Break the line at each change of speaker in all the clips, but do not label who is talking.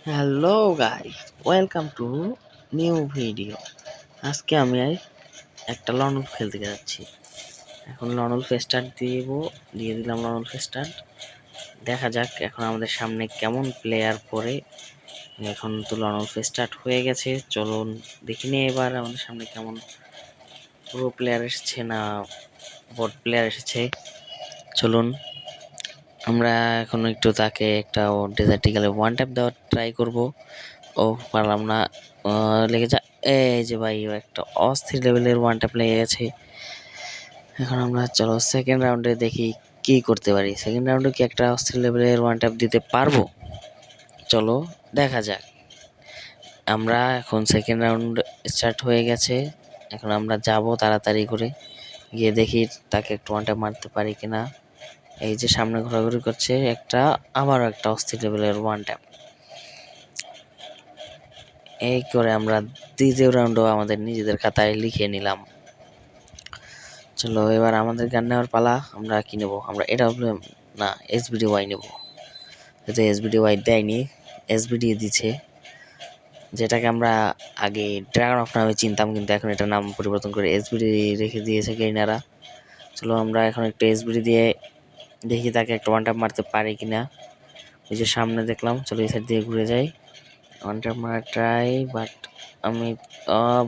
Hello guys, welcome to new video. আজকে আমি একটা লন খেলতে যাচ্ছি। এখন লন স্টার্ট দিয়ে দিলাম লন স্টার্ট। দেখা যাক এখন আমাদের সামনে কেমন প্লেয়ার পড়ে। এখন তো লন স্টার্ট হয়ে গেছে, চলুন দেখি নিয়ে এবার আমাদের সামনে কেমন প্রো প্লেয়ার এসেছে না বট প্লেয়ার এসেছে। চলুন আমরা এখন একটু তাকে একটা ডেজার্টিক্যালে ওয়ান ট্যাপ দেওয়ার ট্রাই করব। ও পারলাম না, লেগে যা। এই যে ভাই, ও একটা অস্থির লেভেলের ওয়ান ট্যাপ লেগে গেছে। এখন আমরা চলো সেকেন্ড রাউন্ডে দেখি কি করতে পারি। সেকেন্ড রাউন্ডে কি একটা অস্থির লেভেলের ওয়ান ট্যাপ দিতে পারবো? চলো দেখা যাক। আমরা এখন সেকেন্ড রাউন্ড স্টার্ট হয়ে গেছে। এখন আমরা যাব তাড়াতাড়ি করে, গিয়ে দেখি তাকে একটু ওয়ান ট্যাপ মারতে পারি কিনা। এই যে সামনে ঘোরাঘুরি করছে একটা, আবারও একটা অস্থির লেভেলের ওয়ান ট্যাপ। এই করে আমরা দ্বিতীয় রাউন্ডও আমাদের নিজেদের খাতায় লিখে নিলাম। চলো এবার আমাদের গান নেওয়ার পালা। আমরা কি নেবো? আমরা এডব্লিউএম না এসবিডিওয়াই নেব। যেহেতু এসবিডিওয়াই দেয়নি, এসবিডি দিচ্ছে, যেটাকে আমরা আগে ড্রাগন অফ নামে চিনতাম, কিন্তু এখন এটা নাম পরিবর্তন করে এসবিডি রেখে দিয়েছে গেইনারা। চলো আমরা এখন একটু এসবিডি দিয়ে দেখি তাকে একটা ওয়ান ট্যাপ মারতে পারি কিনা। ওই যে সামনে দেখলাম, চলো এই সাইড দিয়ে ঘুরে যাই, ওয়ান ট্যাপ মারা ট্রাই। বাট আমি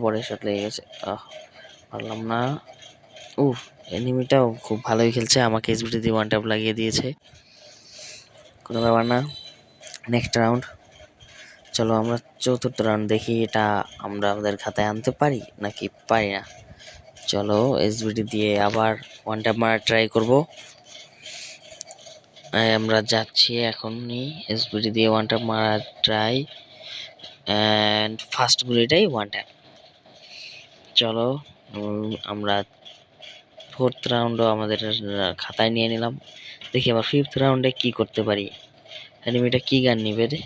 বড় শট লেগে গেছে, পারলাম না। উফ, এনিমিটাও খুব ভালোই খেলছে, আমাকে এসবিটি দিয়ে ওয়ান ট্যাপ লাগিয়ে দিয়েছে। কোনো ব্যাপার না, নেক্সট রাউন্ড। চলো আমরা চতুর্থ রাউন্ড দেখি, এটা আমরা আমাদের খাতায় আনতে পারি নাকি পারি না। চলো এসবিটি দিয়ে আবার ওয়ান ট্যাপ মারা ট্রাই করব। আমরা যাচ্ছি এখনই, এসবিটি দিয়ে ওয়ান ট্যাপ মারা ট্রাই, অ্যান্ড ফার্স্ট গুলিটাই ওয়ান ট্যাপ। চলো আমরা ফোর্থ রাউন্ডও আমাদের খাতায় নিয়ে নিলাম। দেখি আবার ফিফথ রাউন্ডে কি করতে পারি। এনিমিটা কি গান নিবে রে?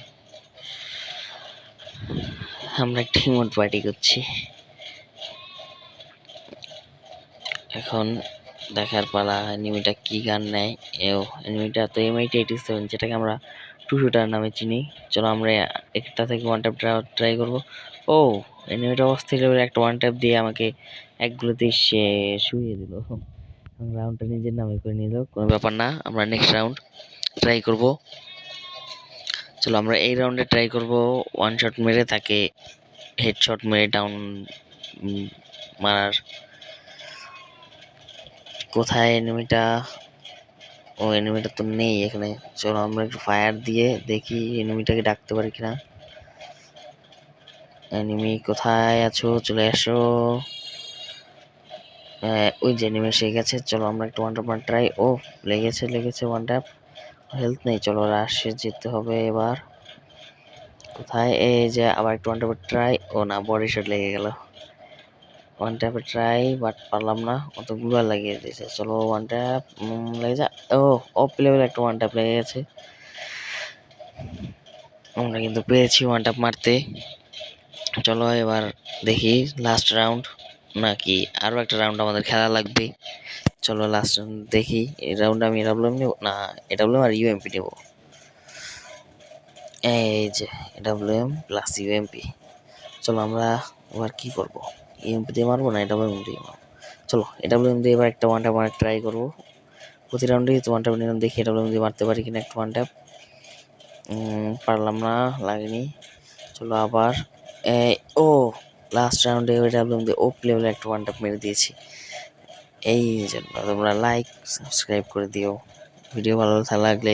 আমরা একটা ইমোট পার্টি করছি। এখন দেখার পালা এনিমিটা কি গান নেয়। এনিমিটা তো MIT-87, যেটাকে আমরা টু শুটার নামে চিনি। চলো আমরা একটা থেকে ওয়ান ট্যাপ ট্রাই করবো। ও, এনিমিটা অস্থির লেভেলের একটা ওয়ান ট্যাপ দিয়ে আমাকে এক গুলোতেই সে শুইয়ে দিল। রাউন্ডটা নিজের নামে করে নিল, কোনো ব্যাপার না। আমরা নেক্সট রাউন্ড ট্রাই করব। চলো আমরা এই রাউন্ডে ট্রাই করব ওয়ান শট মেরে তাকে হেডশট মেরে ডাউন মারার। কোথায় এনিমিটা? ও, এনিমিটা তো নেই এখানে। চলো আমরা একটু ফায়ার দিয়ে দেখি এনিমিটাকে ডাকতে পারি কিনা। এনিমি কোথায় আছো? চলে আসো। ওই যে এনিমি এসে গেছে। চলো আমরা একটু ওয়ান ট্যাপ ট্রাই। ও, লেগেছে ওয়ান ট্যাপ। হেলথ নেই, চলো রাশে যেতে হবে এবার। কোথায়? এই যে আবার একটু ওয়ান ট্যাপ ট্রাই। ও না, বডি শট লেগে গেল। ওয়ান ট্যাপে ট্রাই, বাট পারলাম না, অতগুলো লাগিয়ে দিয়েছে। চলো ওয়ান ট্যাপ লেগে যা। ও, অফ লেভেল একটা ওয়ান ট্যাপ লেগে গেছে। আমরা কিন্তু পেরেছি ওয়ান ট্যাপ মারতে। চলো এবার দেখি লাস্ট রাউন্ড, নাকি আরো একটা রাউন্ড আমাদের খেলা লাগবে। চলো লাস্ট রাউন্ড দেখি। এই রাউন্ড আমি এডব্লিউএম নেব না, এডব্লিউএম আর ইউএমপি নেব। এই যে এডব্লিউএম প্লাস ইউএমপি। চলো আমরা এবার কি করব? ইউএমপি দিয়ে মারবো না এডব্লিউএম দিয়ে মারবো? চলো এডব্লিউএম দিয়ে এবার একটা ওয়ান ট্যাপ মারার ট্রাই করবো। প্রতি রাউন্ডেই তো ওয়ান ট্যাপ নিলাম, দেখি এডব্লিউএম দিয়ে মারতে পারি কিনা একটা ওয়ান ট্যাপ। পারলাম না, লাগেনি। চলো আবার। ও, লাস্ট রাউন্ডে এডব্লিউএম দিয়ে ওপ লেভেলে একটা ওয়ান ট্যাপ মেরে দিয়েছি। এই জন্য তোমরা লাইক সাবস্ক্রাইব করে দিও। ভিডিও ভালো লাগলে